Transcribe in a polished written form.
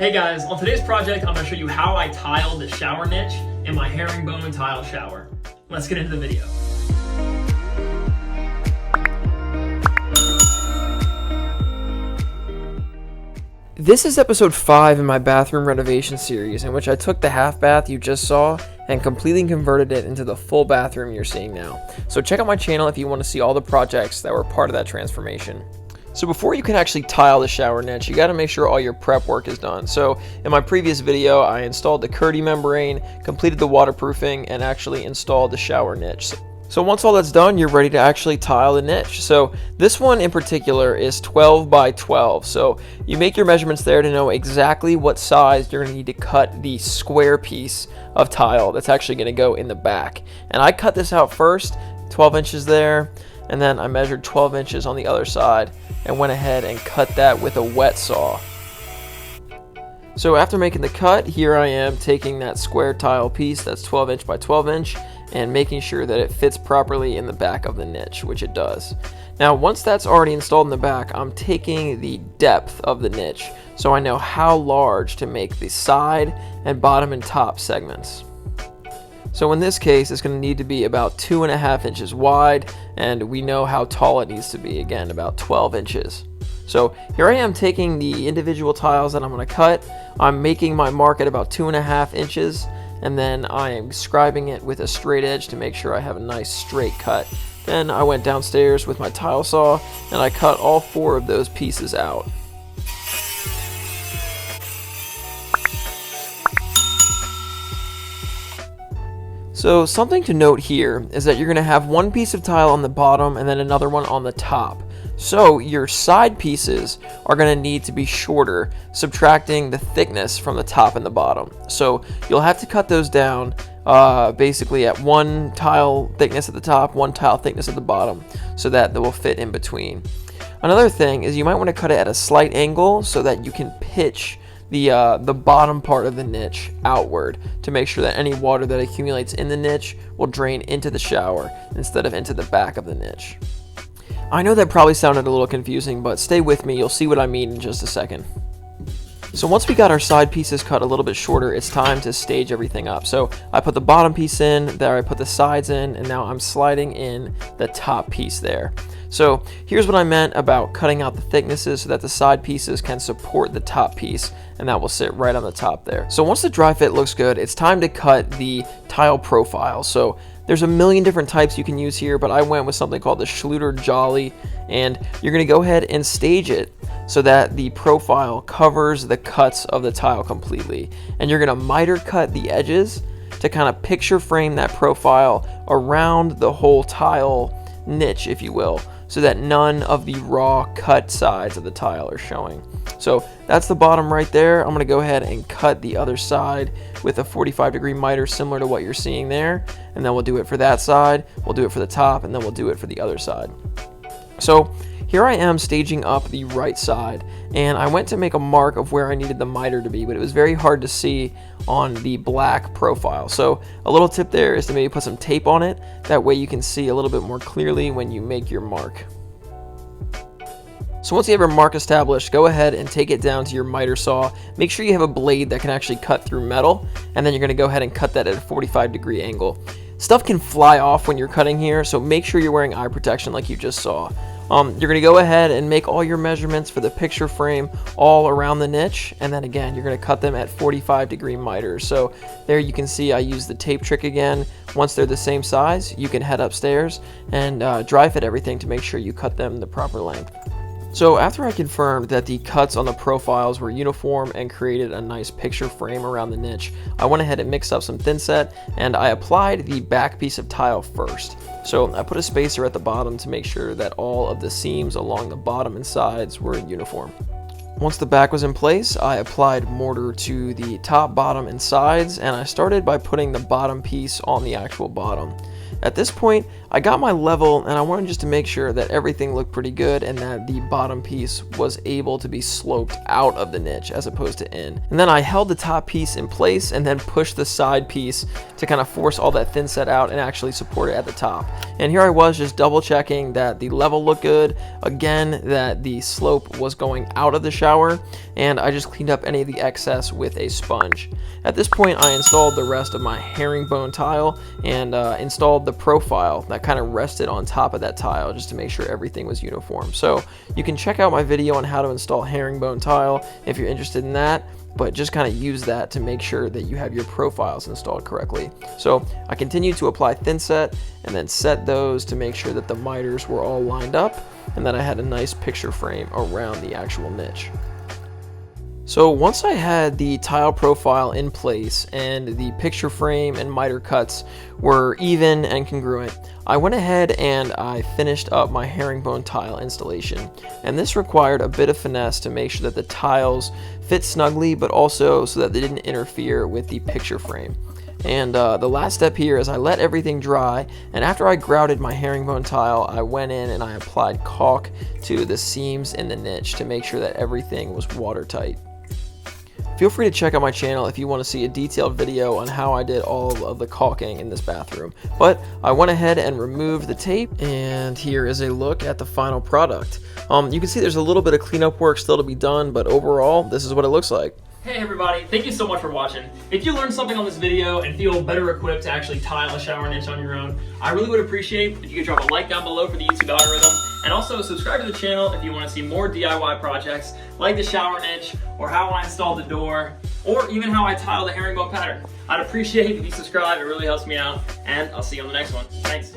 Hey guys, on today's project I'm going to show you how I tiled the shower niche in my herringbone tile shower. Let's get into the video. This is episode 5 in my bathroom renovation series, in which I took the half bath you just saw and completely converted it into the full bathroom you're seeing now. So check out my channel if you want to see all the projects that were part of that transformation. So before you can actually tile the shower niche, you got to make sure all your prep work is done. So in my previous video, I installed the Cubby membrane, completed the waterproofing, and actually installed the shower niche. So once all that's done, you're ready to actually tile the niche. So this one in particular is 12 by 12. So you make your measurements there to know exactly what size you're going to need to cut the square piece of tile that's actually going to go in the back. And I cut this out first, 12 inches there, and then I measured 12 inches on the other side and went ahead and cut that with a wet saw. So after making the cut, here I am taking that square tile piece that's 12 inch by 12 inch and making sure that it fits properly in the back of the niche, which it does. Now once that's already installed in the back, I'm taking the depth of the niche so I know how large to make the side and bottom and top segments. So in this case, it's going to need to be about 2.5 inches wide, and we know how tall it needs to be, again, about 12 inches. So here I am taking the individual tiles that I'm going to cut. I'm making my mark at about 2.5 inches, and then I am scribing it with a straight edge to make sure I have a nice straight cut. Then I went downstairs with my tile saw, and I cut all 4 of those pieces out. So something to note here is that you're going to have one piece of tile on the bottom and then another one on the top. So your side pieces are going to need to be shorter, subtracting the thickness from the top and the bottom. So you'll have to cut those down basically at 1 tile thickness at the top, 1 tile thickness at the bottom, so that they will fit in between. Another thing is you might want to cut it at a slight angle so that you can pitch the bottom part of the niche outward to make sure that any water that accumulates in the niche will drain into the shower instead of into the back of the niche. I know that probably sounded a little confusing, but stay with me, you'll see what I mean in just a second. So once we got our side pieces cut a little bit shorter, it's time to stage everything up. So I put the bottom piece in, there I put the sides in, and now I'm sliding in the top piece there. So here's what I meant about cutting out the thicknesses so that the side pieces can support the top piece, and that will sit right on the top there. So once the dry fit looks good, it's time to cut the tile profile. So there's a million different types you can use here, but I went with something called the Schluter Jolly, and you're going to go ahead and stage it so that the profile covers the cuts of the tile completely. And you're going to miter cut the edges to kind of picture frame that profile around the whole tile niche, if you will, so that none of the raw cut sides of the tile are showing. So that's the bottom right there. I'm going to go ahead and cut the other side with a 45-degree miter similar to what you're seeing there, and then we'll do it for that side, we'll do it for the top, and then we'll do it for the other side. So here I am staging up the right side, and I went to make a mark of where I needed the miter to be, but it was very hard to see on the black profile. So a little tip there is to maybe put some tape on it. That way you can see a little bit more clearly when you make your mark. So once you have your mark established, go ahead and take it down to your miter saw. Make sure you have a blade that can actually cut through metal, and then you're going to go ahead and cut that at a 45-degree angle. Stuff can fly off when you're cutting here, so make sure you're wearing eye protection like you just saw. You're going to go ahead and make all your measurements for the picture frame all around the niche, and then again you're going to cut them at 45-degree miters. So there you can see I use the tape trick again. Once they're the same size, you can head upstairs and dry fit everything to make sure you cut them the proper length. So after I confirmed that the cuts on the profiles were uniform and created a nice picture frame around the niche, I went ahead and mixed up some thin set, and I applied the back piece of tile first. So I put a spacer at the bottom to make sure that all of the seams along the bottom and sides were uniform. Once the back was in place, I applied mortar to the top, bottom, and sides, and I started by putting the bottom piece on the actual bottom. At this point, I got my level, and I wanted just to make sure that everything looked pretty good and that the bottom piece was able to be sloped out of the niche as opposed to in. And then I held the top piece in place and then pushed the side piece to kind of force all that thin set out and actually support it at the top. And here I was just double checking that the level looked good, again that the slope was going out of the shower, and I just cleaned up any of the excess with a sponge. At this point I installed the rest of my herringbone tile and installed the profile that kind of rested on top of that tile just to make sure everything was uniform. So you can check out my video on how to install herringbone tile if you're interested in that, but just kind of use that to make sure that you have your profiles installed correctly. So I continued to apply thin set and then set those to make sure that the miters were all lined up and that I had a nice picture frame around the actual niche. So once I had the tile profile in place and the picture frame and miter cuts were even and congruent, I went ahead and I finished up my herringbone tile installation. And this required a bit of finesse to make sure that the tiles fit snugly, but also so that they didn't interfere with the picture frame. And the last step here is I let everything dry, and after I grouted my herringbone tile, I went in and I applied caulk to the seams in the niche to make sure that everything was watertight. Feel free to check out my channel if you want to see a detailed video on how I did all of the caulking in this bathroom. But I went ahead and removed the tape, and here is a look at the final product. You can see there's a little bit of cleanup work still to be done, but overall, this is what it looks like. Hey everybody, thank you so much for watching. If you learned something on this video and feel better equipped to actually tile a shower niche on your own, I really would appreciate if you could drop a like down below for the YouTube algorithm, and also subscribe to the channel if you want to see more DIY projects like the shower niche, or how I installed the door, or even how I tile the herringbone pattern. I'd appreciate if you subscribe, it really helps me out, and I'll see you on the next one. Thanks.